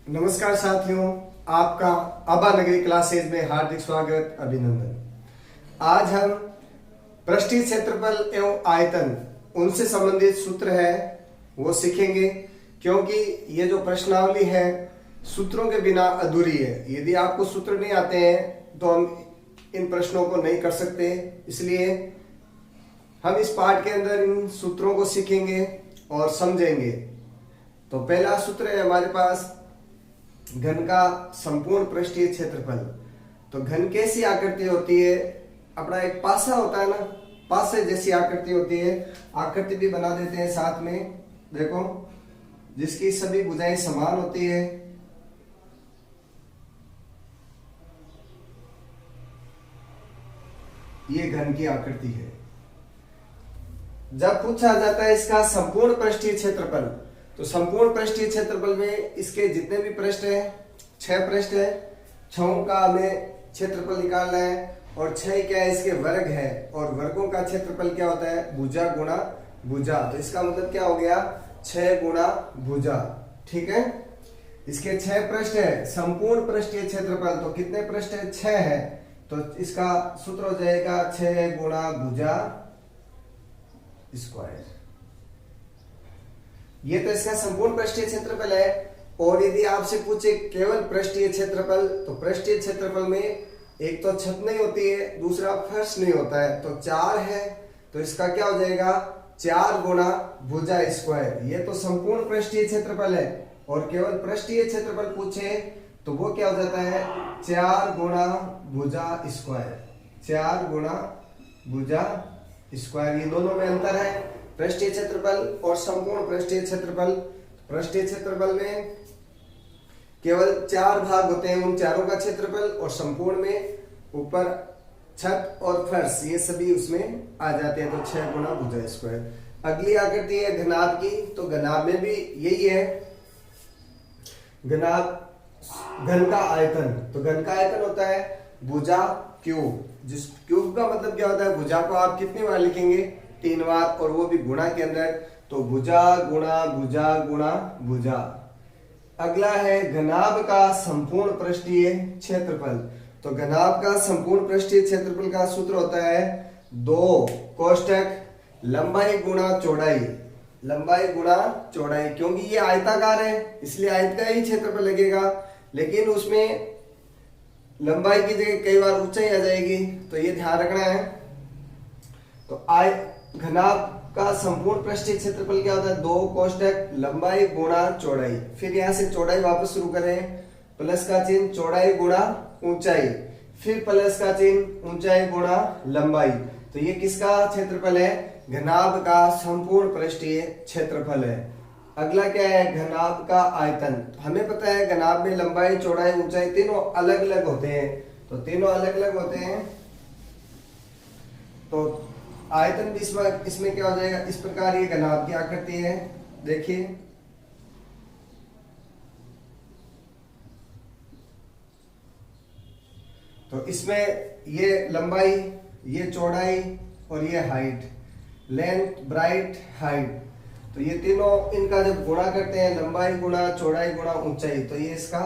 नमस्कार साथियों, आपका आबा नगरी क्लासेज में हार्दिक स्वागत, अभिनंदन। आज हम पृष्ठीय क्षेत्रफल एवं आयतन उनसे संबंधित सूत्र है वो सीखेंगे, क्योंकि ये जो प्रश्नावली है सूत्रों के बिना अधूरी है। यदि आपको सूत्र नहीं आते हैं तो हम इन प्रश्नों को नहीं कर सकते, इसलिए हम इस पाठ के अंदर इन सूत्रों को सीखेंगे और समझेंगे। तो पहला सूत्र है हमारे पास घन का संपूर्ण पृष्ठीय क्षेत्रफल। तो घन कैसी आकृति होती है? अपना एक पासा होता है ना, पासे जैसी आकृति होती है। आकृति भी बना देते हैं साथ में, देखो, जिसकी सभी भुजाएं समान होती है। ये घन की आकृति है। जब पूछा जाता है इसका संपूर्ण पृष्ठीय क्षेत्रफल, तो संपूर्ण पृष्ठीय क्षेत्रफल में इसके जितने भी पृष्ठ हैं, 6 पृष्ठ है, 6 का हमें क्षेत्रफल निकालना है। और 6 क्या है? इसके वर्ग है, और वर्गों का क्षेत्रफल क्या होता है? भुजा गुणा भुजा। तो इसका मतलब क्या हो गया? 6 गुणा भुजा। ठीक है, इसके 6 पृष्ठ है। संपूर्ण पृष्ठीय क्षेत्रफल तो कितने पृष्ठ है? 6 है। तो इसका सूत्र हो जाएगा 6 गुणा भुजा स्क्वायर। ये तो इसका संपूर्ण पृष्ठीय क्षेत्रफल है। और यदि आपसे पूछे केवल पृष्ठीय क्षेत्रफल, तो पृष्ठीय क्षेत्रफल में एक तो छत नहीं होती है, दूसरा फर्श नहीं होता है, तो 4 है। तो इसका क्या हो जाएगा? 4 गुणा भुजा स्क्वायर। ये तो संपूर्ण पृष्ठीय क्षेत्रफल है। और केवल पृष्ठीय क्षेत्रफल पूछे तो वो क्या हो जाता है? 4 गुणा भुजा स्क्वायर। 4 गुणा भुजा स्क्वायर। ये दोनों में अंतर है, पृष्ठीय क्षेत्रफल और संपूर्ण पृष्ठीय क्षेत्रफल। पृष्ठीय क्षेत्रफल में केवल 4 भाग होते हैं, उन चारों का क्षेत्रफल, और संपूर्ण में ऊपर छत और फर्श ये सभी उसमें आ जाते हैं। तो 6 गुणा भुजा स्क्वायर। अगली आकृति है घनाभ की। तो घनाभ में भी यही है, घनाभ घन का आयतन। तो घन का आयतन होता है भुजा क्यूब। जिस क्यूब का मतलब क्या होता है? भुजा को आप कितनी बार लिखेंगे? 3 बार, और वो भी गुणा के अंदर। तो भुजा गुणा भुजा गुणा भुजा। अगला है घनाभ का संपूर्ण पृष्ठीय क्षेत्रफल। तो घनाभ का संपूर्ण पृष्ठीय क्षेत्रफल का सूत्र होता है 2 कोष्ठक लंबाई गुणा चौड़ाई। लंबाई गुणा चौड़ाई, क्योंकि ये आयताकार है इसलिए आयत का ही क्षेत्रफल लगेगा, लेकिन उसमें लंबाई की जगह कई बार ऊंचाई आ जाएगी, तो ये ध्यान रखना है। तो घनाभ का संपूर्ण पृष्ठीय क्षेत्रफल क्या होता है? 2 कोष्ठक लंबाई गुणा चौड़ाई। फिर यहां से चौड़ाई वापस शुरू करें, प्लस का चिन्ह, चौड़ाई गुणा ऊंचाई, फिर प्लस का चिन्ह, ऊंचाई गुणा लंबाई। तो ये किसका क्षेत्रफल है? घनाभ का संपूर्ण पृष्ठीय क्षेत्रफल है। अगला क्या है? घनाभ का आयतन। हमें पता है घनाभ में लंबाई चौड़ाई ऊंचाई तीनों अलग अलग होते हैं, तो तीनों अलग अलग होते हैं। तो आयतन भी इसमें क्या हो जाएगा? इस प्रकार ये घनाभ की आकृति है, देखिए। तो इसमें ये लंबाई, ये चौड़ाई और ये हाइट, लेंथ ब्राइट हाइट। तो ये तीनों इनका जब गुणा करते हैं, लंबाई गुणा चौड़ाई गुणा ऊंचाई, तो ये इसका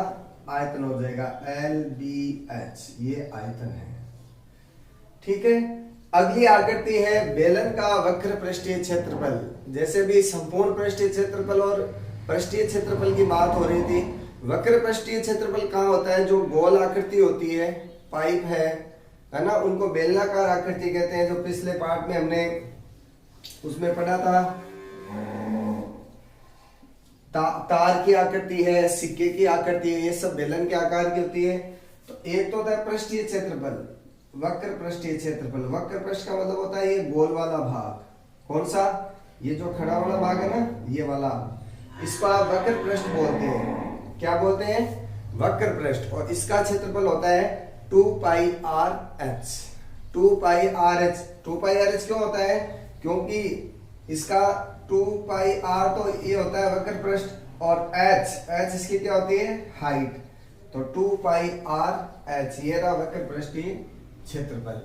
आयतन हो जाएगा LBH। ये आयतन है। ठीक है, अगली आकृति है बेलन का वक्र पृष्ठीय क्षेत्रफल। जैसे भी संपूर्ण पृष्ठीय क्षेत्रफल और पृष्ठीय क्षेत्रफल की बात हो रही थी, वक्र पृष्ठीय क्षेत्रफल कहाँ होता है? जो गोल आकृति होती है, पाइप है ना, उनको बेलनाकार आकृति कहते हैं। जो पिछले पार्ट में हमने उसमें पढ़ा था, तार की आकृति है, सिक्के की आकृति है, ये सब बेलन के आकार की होती है। तो एक तो होता है पृष्ठीय क्षेत्रफल, वक्र पृष्ठीय क्षेत्रफल। वक्र पृष्ठ का मतलब होता है ये गोल वाला भाग। कौन सा? ये जो खड़ा वाला भाग है ना, ये वाला, इसको आप वक्र पृष्ठ बोलते हैं। क्या बोलते हैं? वक्र पृष्ठ। और इसका क्षेत्रफल होता है 2πRh। 2πRh। 2πRh क्यों होता है? क्योंकि इसका 2πr तो ये होता है वक्र पृष्ठ, और h इसकी क्या होती है? हाइट। तो 2πRh ये रहा वक्र पृष्ठीय क्षेत्रफल।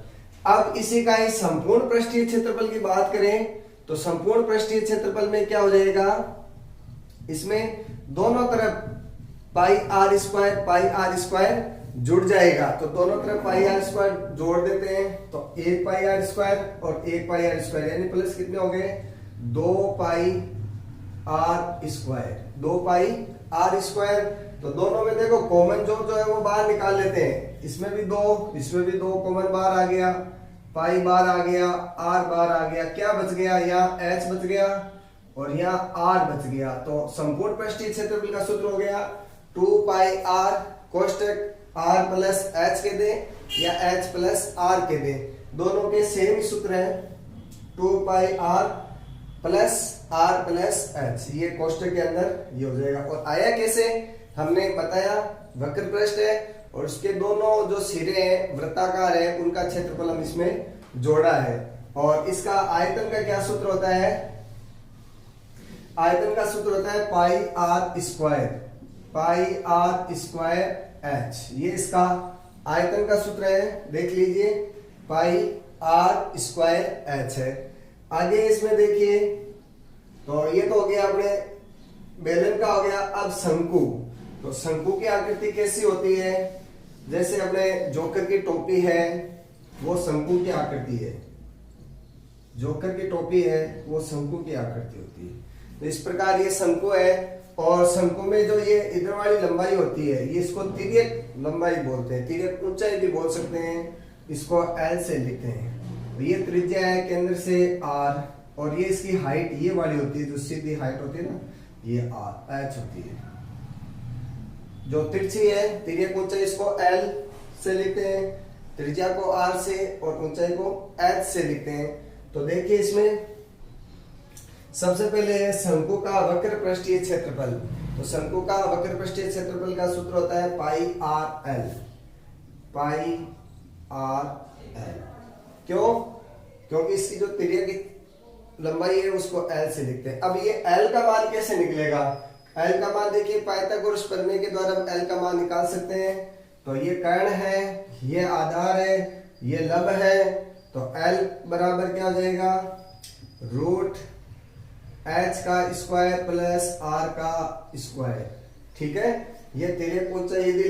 अब इसी का ही संपूर्ण पृष्ठीय क्षेत्रफल की बात करें, तो संपूर्ण पृष्ठीय क्षेत्रफल में क्या हो जाएगा? इसमें दोनों तरफ पाई आर स्क्वायर जुड़ जाएगा, तो दोनों तरफ पाई आर स्क्वायर जोड़ देते हैं, तो एक पाई आर स्क्वायर और एक पाई आर स्क्वायर, यानी प्लस कितने हो गए, 2 pi r square, 2 pi r square. तो दोनों में देखो कॉमन जो है वो बाहर निकाल लेते हैं, इसमें भी 2 इसमें भी 2 कॉमन बाहर आ गया, पाई बाहर आ गया, आर बाहर आ गया, क्या बच गया, यहाँ एच बच गया और यहाँ आर बच गया। तो संपूर्ण पृष्ठीय क्षेत्रफल का सूत्र हो गया 2 pi are कोष्टक are plus H के दे या एच प्लस आर के दे, दोनों के सेम ही सूत्र है, 2 पाई आर प्लस एच, ये कोष्टक के अंदर ये हो जाएगा। और आया कैसे, हमने बताया वक्र पृष्ठ है और उसके दोनों जो सिरे हैं वृत्ताकार है, उनका क्षेत्रफल हम इसमें जोड़ा है। और इसका आयतन का क्या सूत्र होता है, आयतन का सूत्र होता है पाई आर स्क्वायर एच, ये इसका आयतन का सूत्र है, देख लीजिए पाई आर स्क्वायर एच है। आगे इसमें देखिए, तो ये तो हो गया अपने बेलन का हो गया। अब शंकु, तो शंकु की आकृति कैसी होती है, जैसे अपने जोकर की टोपी है वो शंकु की आकृति है, जोकर की टोपी है वो शंकु की आकृति होती है। तो इस प्रकार ये शंकु है, और शंकु में जो ये इधर वाली लंबाई होती है ये इसको तिर्यक लंबाई बोलते हैं, तिर्यक ऊंचाई भी बोल सकते हैं, इसको एल से लिखते हैं। तो ये त्रिज्या है केंद्र से आर, और ये इसकी हाइट ये वाली होती है, जो सीधी हाइट होती है ना, ये आर एच होती है। जो तिरछी है तिर्यक ऊंचाई, इसको एल से लिखते हैं, त्रिज्या को आर से और ऊंचाई को एच से लिखते हैं। तो देखिए इसमें सबसे पहले है शंकु का वक्र पृष्ठीय क्षेत्रफल। तो शंकु का वक्र पृष्ठीय क्षेत्रफल का सूत्र होता है पाई आर एल, पाई आर एल। क्यों, क्योंकि इसकी जो तिर्यक की लंबाई है उसको एल से लिखते हैं। अब ये एल का मान कैसे निकलेगा, एल का मान देखिए पाइथागोरस प्रमेय के द्वारा हम एल का मान निकाल सकते हैं। तो ये कर्ण है, ये आधार है, ये लब है, तो एल बराबर क्या हो जाएगा, रूट एच का स्क्वायर प्लस आर का स्क्वायर। ठीक है, ये तिर्यक ऊंचाई यदि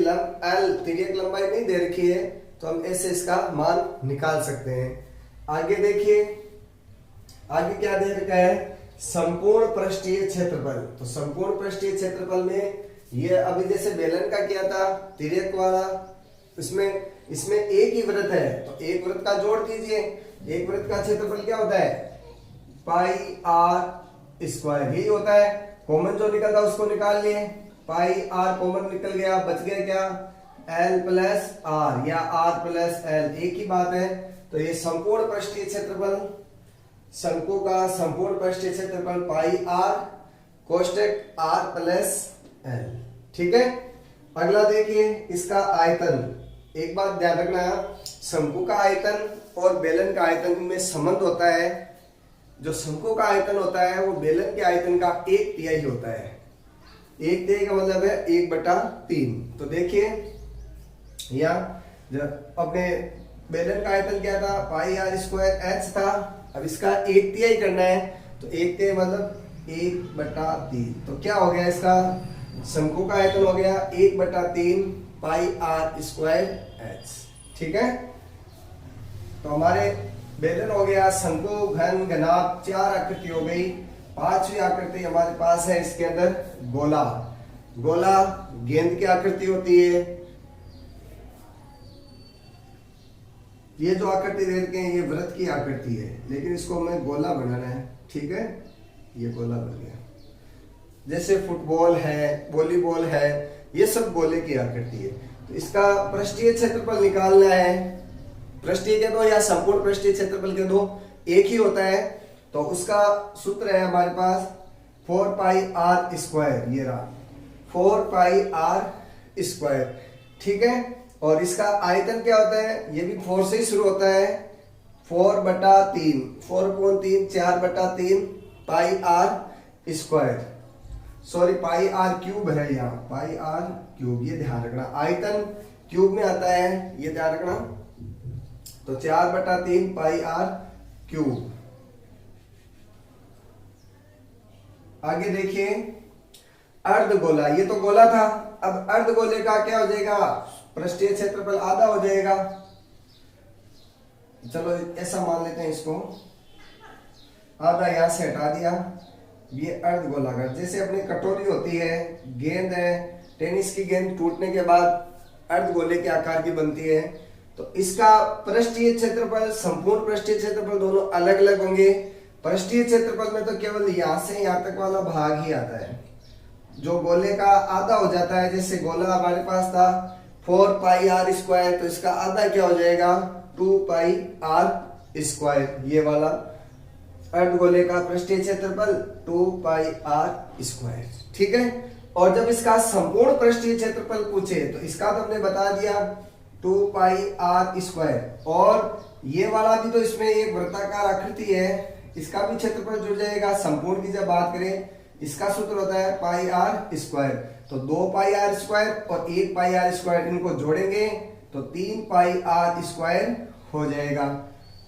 एल तिर्यक लंबाई नहीं दे रखी है तो हम ऐसे इसका मान निकाल सकते हैं। आगे देखिए, आगे क्या दे रखा है, संपूर्ण पृष्ठीय क्षेत्रफल। तो संपूर्ण पृष्ठीय क्षेत्रफल में ये अभी जैसे बेलन का किया था तिर्यक वाला, इसमें एक ही वृत्त है, तो एक वृत्त का जोड़ कीजिए, एक वृत्त का क्षेत्रफल क्या होता है, पाई आर स्क्वायर, यही होता है। कॉमन जो निकलता है उसको निकाल लिए, पाई आर कॉमन निकल गया, बच गया क्या, एल प्लस आर या आर प्लस एल, एक ही बात है। तो ये संपूर्ण पृष्ठीय क्षेत्रफल, शंकु का संपूर्ण पृष्ठीय क्षेत्रफल पाई आर कोष्टक आर प्लस एल। ठीक है, अगला देखिए इसका आयतन। एक बात ध्यान रखना, शंकु का आयतन और बेलन का आयतन में संबंध होता है। जो शंकु का आयतन होता है वो बेलन के आयतन का 1/3 होता है। 1/3 का मतलब है 1/3। तो देखिए यहाँ जब अपने बेलन का आयतन क्या था, पाई आर स्क्वायर एच था, अब इसका 1/3 करना है, तो 1/3 मतलब 1/3। तो क्या हो गया, इसका शंकु का आयतन हो गया 1/3 पाई आर स्क्वायर एच। ठीक है, तो हमारे बेलन हो गया, शंकु, घन, घनाभ, 4 आकृति हो गई। 5वीं आकृति हमारे पास है इसके अंदर गोला। गोला गेंद की आकृति होती है। ये जो आकृति दे रखे हैं ये वृत्त की आकृति है, लेकिन इसको हमें गोला बनाना है। ठीक है, ये गोला बन गया। जैसे फुटबॉल है, वॉलीबॉल है, ये सब गोले की आकृति है। तो इसका पृष्ठीय क्षेत्रफल निकालना है। पृष्ठीय के दो या संपूर्ण पृष्ठीय क्षेत्रफल के दो एक ही होता है, तो उसका सूत्र है हमारे पास 4 पाई आर स्क्वायर, ये रहा 4 पाई आर स्क्वायर। ठीक है, और इसका आयतन क्या होता है, ये भी 4 से ही शुरू होता है, 4/3, 4/3 4/3 pi r square, sorry pi r cube है यहाँ, पाई आर क्यूब, ये ध्यान रखना, आयतन क्यूब में आता है, ये ध्यान रखना। तो 4/3 पाई आर क्यूब। आगे देखिए, अर्धगोला, ये तो गोला था, अब अर्धगोले का क्या हो जाएगा, पृष्ठीय क्षेत्रफल आधा हो जाएगा। चलो ऐसा मान लेते हैं इसको, आधा यहां से हटा दिया, ये अर्धगोलाकार, जैसे अपनी कटोरी होती है, गेंद है, टेनिस की गेंद टूटने के बाद अर्धगोले के आकार की बनती है, तो इसका पृष्ठीय क्षेत्रफल, संपूर्ण पृष्ठीय क्षेत्रफल दोनों अलग अलग होंगे। पृष्ठीय क्षेत्रफल में तो केवल यहां से यहां तक वाला भाग ही आता है, जो गोले का आधा हो जाता है। जैसे गोला हमारे पास था 4 पाई आर स्क्वायर, तो इसका आधा क्या हो जाएगा, 2 पाई आर स्क्वायर, ये वाला अर्धगोले का पृष्ठीय क्षेत्रफल 2 पाई आर स्क्वायर, ठीक है। और जब इसका संपूर्ण पृष्ठीय क्षेत्रफल पूछे तो इसका तो हमने बता दिया 2 पाई आर स्क्वायर, और ये वाला भी तो इसमें एक वृत्ताकार आकृति है, इसका भी क्षेत्रफल जुड़ जाएगा। संपूर्ण की जब बात करें, इसका सूत्र होता है पाई आर स्क्वायर, तो 2 पाई आर स्क्वायर और 1 पाई आर स्क्वायर, इनको जोड़ेंगे तो 3 पाई आर स्क्वायर हो जाएगा,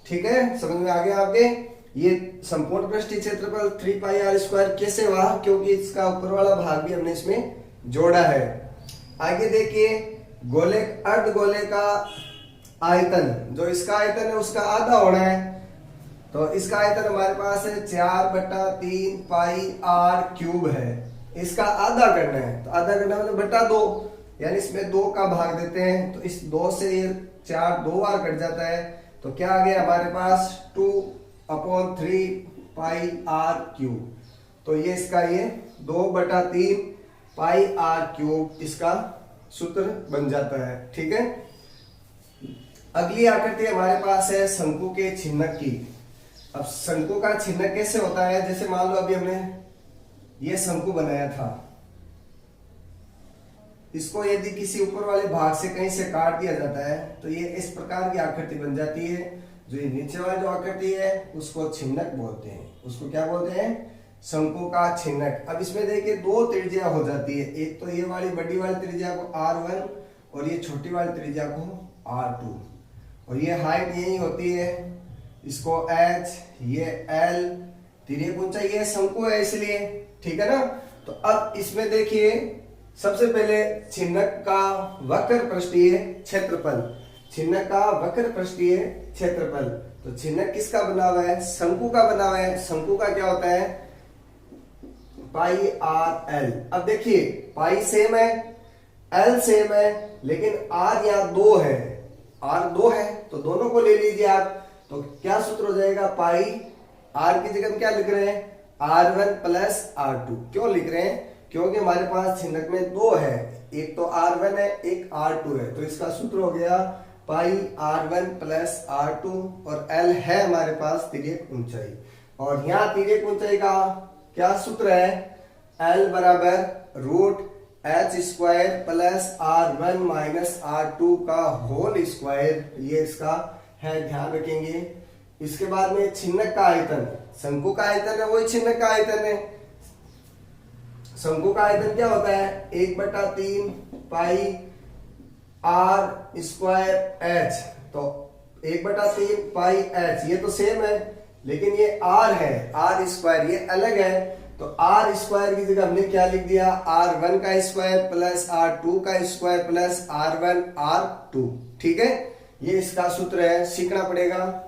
ठीक है। समझ में आ गया आपके। ये संपूर्ण पृष्ठीय क्षेत्रफल 3 पाई आर स्क्वायर कैसे हुआ, क्योंकि इसका ऊपर वाला भाग भी हमने इसमें जोड़ा है। आगे देखिए, गोले अर्धगोले का आयतन, जो इसका आयतन है उसका आधा होना है, तो इसका आयतन हमारे पास है 4/3 पाई आर क्यूब है, इसका आधा करना है, तो आधा करना मतलब बटा 2, यानी इसमें 2 का भाग देते हैं, तो इस 2 से ये 4 2 बार कट जाता है, तो क्या आ गया हमारे पास 2/3 पाई आर क्यूब, तो ये इसका ये 2/3 पाई आर क्यूब इसका सूत्र बन जाता है, ठीक है। अगली आकृति हमारे पास है शंकु के छिन्नक की। अब शंकु का छिन्नक कैसे होता है, जैसे मान लो अभी हमने ये शंकु बनाया था, इसको यदि किसी ऊपर वाले भाग से कहीं से काट दिया जाता है तो ये इस प्रकार की आकृति बन जाती है। जो ये नीचे वाली जो आकृति है उसको छिन्नक बोलते हैं, उसको क्या बोलते हैं, शंकु का छिन्नक। अब इसमें देखिए 2 त्रिज्या हो जाती है, एक तो ये वाली बड़ी वाली त्रिज्या को R1 और ये छोटी वाली त्रिज्या को R2, और ये हाइट यही होती है, इसको H, ये L, तिर्यक ऊंचाई ये शंकु है इसलिए, ठीक है ना। तो अब इसमें देखिए सबसे पहले छिन्नक का वक्र पृष्ठीय क्षेत्रफल, छिन्नक का वक्र पृष्ठीय क्षेत्रफल, तो छिन्नक किसका बना हुआ है, शंकु का बना हुआ है। शंकु का क्या होता है, पाई आर एल। अब देखिए पाई सेम है, एल सेम है, लेकिन आर यहाँ 2 है, आर 2 है, तो दोनों को ले लीजिए आप, तो क्या सूत्र हो जाएगा, पाई आर की जगह क्या लिख रहे हैं, R1 प्लस R2। क्यों लिख रहे हैं, क्योंकि हमारे पास छिन्नक में 2 है, एक तो R1 है एक R2 है, तो इसका सूत्र हो गया पाई R1 प्लस R2, और L है हमारे पास तिर्यक ऊंचाई, और यहाँ तिर्यक ऊंचाई का क्या सूत्र है, L बराबर √h square plus R1 minus R2 का होल स्क्वायर, ये इसका है, ध्यान रखेंगे। इसके बाद में छिन्नक का आयतन, शंकु का आयतन है वही छिन्नक का आयतन है। शंकु का आयतन क्या होता है, 1/3 पाई आर स्क्वायर एच, तो 1/3 पाई एच, ये तो सेम है, लेकिन ये आर है, आर स्क्वायर ये अलग है, तो आर स्क्वायर की जगह हमने क्या लिख दिया, R1 का स्क्वायर प्लस R2 का स्क्वायर प्लस R1 R2, ठीक है। ये इसका सूत्र है, सीखना पड़ेगा।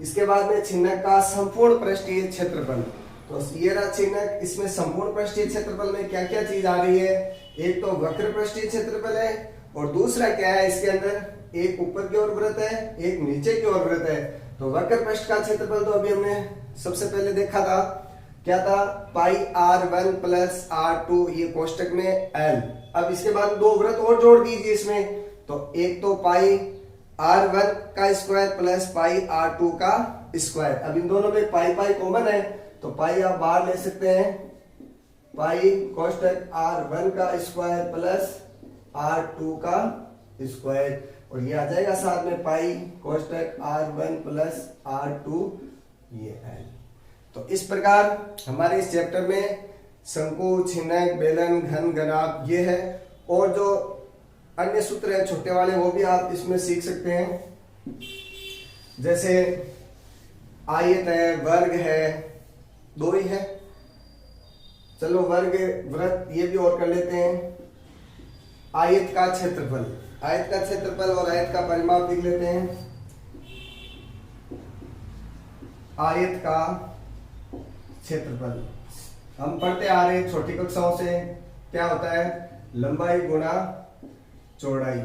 इसके बाद में छिन्नक का संपूर्ण पृष्ठीय क्षेत्रफल, तो ये रहा छिन्नक, इसमें संपूर्ण पृष्ठीय क्षेत्रफल में क्या क्या चीज आ रही है, एक तो वक्र पृष्ठीय क्षेत्रफल है, और दूसरा क्या है इसके अंदर, एक ऊपर की ओर वृत्त है एक नीचे की ओर वृत्त है। तो वक्र पृष्ठ का क्षेत्रफल तो अभी हमने सबसे पहले देखा था, क्या था, पाई R1 प्लस R2, ये कोष्टक में L। अब इसके बाद 2 वृत्त और जोड़ दीजिए इसमें, तो एक तो पाई R1 का स्क्वायर प्लस पाई R2 का स्क्वायर। अब इन दोनों में पाई पाई कॉमन है, तो पाई आप बाहर ले सकते हैं, पाई कोष्टक R1 का स्क्वायर प्लस R2 का स्क्वायर, और ये आ जाएगा साथ में पाई कोष्टक R1 प्लस R2, ये L। तो इस प्रकार हमारे इस चैप्टर में शंकु, छिन्नक, बेलन, घन, घनाभ ये है, और जो अन्य सूत्र है छोटे वाले वो भी आप इसमें सीख सकते हैं, जैसे आयत है, वर्ग है, 2 ही है, चलो वर्ग वृत्त ये भी और कर लेते हैं। आयत का क्षेत्रफल, आयत का क्षेत्रफल और आयत का परिमाप लिख लेते हैं। आयत का क्षेत्रफल हम पढ़ते आ रहे हैं छोटी कक्षाओं से, क्या होता है, लंबाई गुणा चौड़ाई।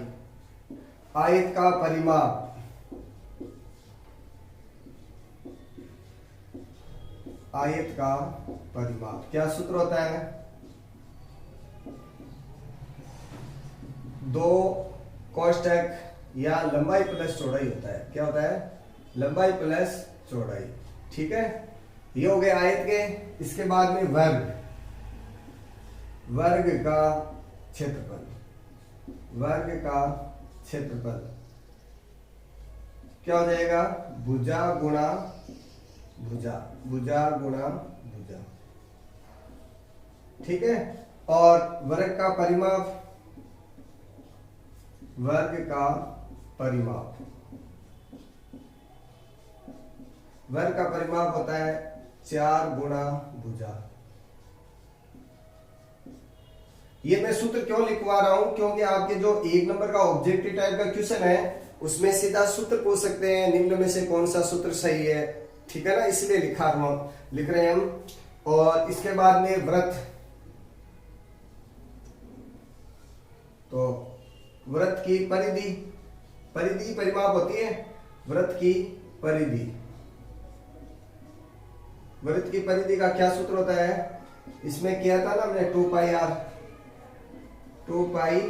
आयत का परिमाप, आयत का परिमाप क्या सूत्र होता है, 2 कोष्ठक या लंबाई प्लस चौड़ाई होता है। क्या होता है, लंबाई प्लस चौड़ाई। ठीक है, ये हो गए आयत के। इसके बाद में वर्ग, वर्ग का क्षेत्रफल, वर्ग का क्षेत्रफल क्या हो जाएगा, भुजा गुणा भुजा, भुजा गुणा भुजा। ठीक है, और वर्ग का परिमाप, वर्ग का परिमाप, वर्ग का परिमाप होता है 4 गुणा भुजा। ये मैं सूत्र क्यों लिखवा रहा हूं, क्योंकि आपके जो 1 नंबर का ऑब्जेक्टिव टाइप का क्वेश्चन है उसमें सीधा सूत्र पूछ सकते हैं, निम्न में से कौन सा सूत्र सही है। ठीक है ना, इसलिए लिख रहे हैं हम। और इसके बाद में वृत्त, तो वृत्त की परिधि, परिधि परिमाप होती है वृत्त की परिधि। वृत्त की परिधि का क्या सूत्र होता है, इसमें किया था ना हमने 2 पाई आर, 2 पाई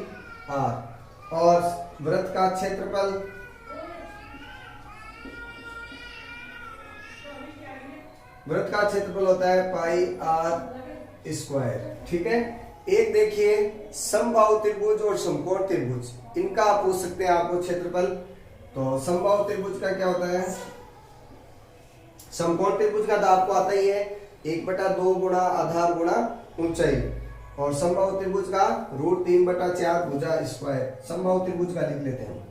आर। और वृत्त का क्षेत्रफल, वृत्त का क्षेत्रफल होता है पाई आर स्क्वायर। ठीक है, एक देखिए समबाहु त्रिभुज और समकोण त्रिभुज, इनका आप पूछ सकते हैं आपको क्षेत्रफल। तो समबाहु त्रिभुज का क्या होता है, समकोण त्रिभुज का तो आपको आता ही है 1/2 गुणा आधार गुणा ऊंचाई, और समबाहु त्रिभुज का √3/4 भुजा स्क्वायर। समबाहु त्रिभुज का लिख लेते हैं।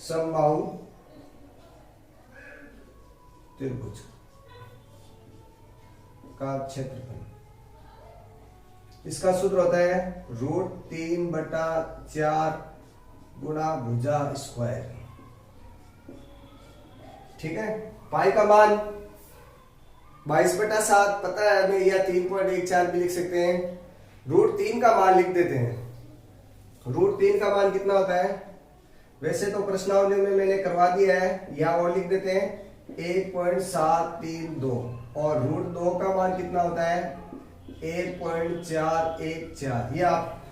समबाहु त्रिभुज का क्षेत्रफल, इसका सूत्र होता है √3/4 गुणा भुजा स्क्वायर। ठीक है, पाई का मान 22/7 पता है हमें, या 3.14 भी लिख सकते हैं। √3 का मान लिख देते हैं। √3 का मान कितना होता है, वैसे तो प्रश्नावली में मैंने करवा दिया है, या और लिख देते हैं 1.732, और √2 का मान कितना होता है 1.414। ये आप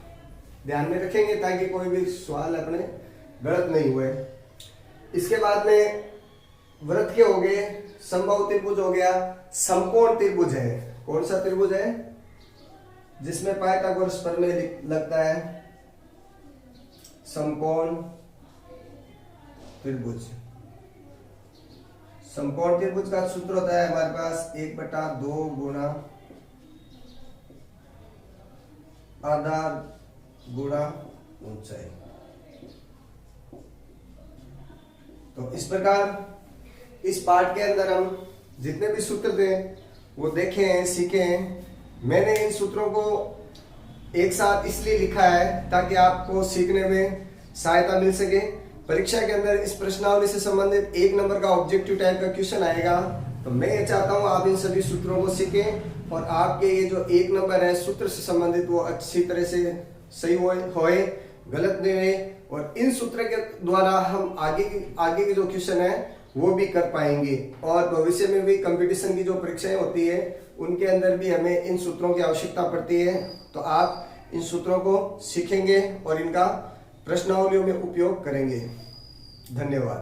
ध्यान में रखेंगे ताकि कोई भी सवाल अपने गलत नहीं हुए। इसके बाद में वृत्त के हो गए, समबाहु त्रिभुज हो गया, समकोण त्रिभुज है। कौन सा त्रिभुज है, जिसमें पाइथागोरस प्रमेय लगता है, समकोण त्रिभुज। समकोण त्रिभुज का सूत्र होता है हमारे पास 1/2 गुणा आधार गुणा ऊंचाई। तो इस प्रकार इस पार्ट के अंदर हम जितने भी सूत्र थे वो देखे हैं, सीखे हैं। मैंने इन सूत्रों को एक साथ इसलिए लिखा है ताकि आपको सीखने में सहायता मिल सके। परीक्षा के अंदर इस प्रश्नावली से संबंधित 1 नंबर का ऑब्जेक्टिव टाइप का क्वेश्चन आएगा, तो मैं ये चाहता हूं आप इन सभी सूत्रों को सीखें और आपके ये जो 1 नंबर है सूत्र से संबंधित वो अच्छी तरह से सही होए, गलत नहीं हुए। और इन सूत्र के द्वारा हम आगे के जो क्वेश्चन है वो भी कर पाएंगे, और भविष्य में भी कंपटीशन की जो परीक्षाएं होती है उनके अंदर भी हमें इन सूत्रों की आवश्यकता पड़ती है। तो आप इन सूत्रों को सीखेंगे और इनका प्रश्नावलियों में उपयोग करेंगे। धन्यवाद।